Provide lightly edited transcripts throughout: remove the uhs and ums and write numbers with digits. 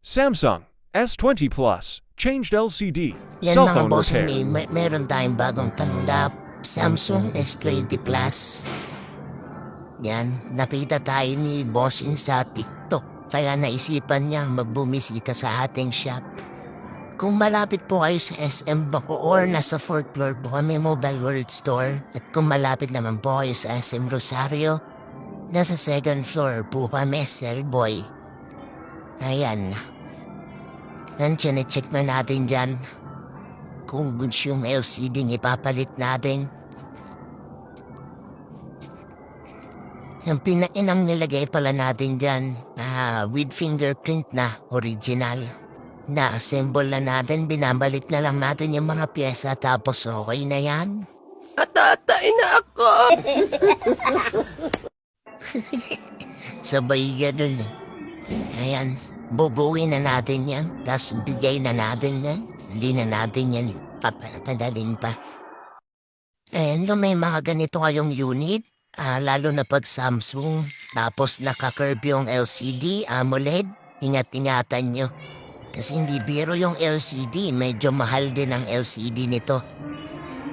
Samsung S20 Plus, changed LCD, Yan cell mga phone boss, repair. meron tayong bagong tanggap. Samsung S20 Plus. Yan, napita tayo ni bossing sa TikTok. Kaya naisipan niya magbumisita sa ating shop. Kung malapit po kayo sa SM Bacoor, nasa 4th floor po kami Mobile World Store. At kung malapit naman po kayo sa SM Rosario, nasa 2nd floor po kami, Cellboy. Ayan. Nandiyan, i-check na natin dyan kung goods yung LCD ng ipapalit natin. Yung pinainang nilagay pala natin dyan, with fingerprint na original. Na-assemble na natin, binabalik na lang natin yung mga pyesa tapos okay na yan. Natatay na ako. Sabay ganun eh. Ayan, bubuin na natin yan, tapos bigay na natin yan. Hindi na natin yan papadalin pa. Ayan, kung may mga ganito kayong unit, lalo na pag Samsung, tapos naka-curve yung LCD, AMOLED, ingat-ingatan nyo. Kasi hindi biro yung LCD, medyo mahal din ang LCD nito.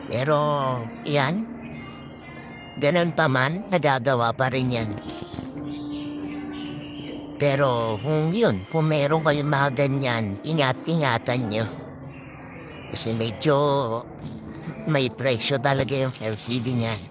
Pero, yan, ganun pa man, nagagawa pa rin yan. Pero kung meron kayong mga ganyan, ingat-ingatan nyo. Kasi medyo may presyo talaga yung LCD niyan.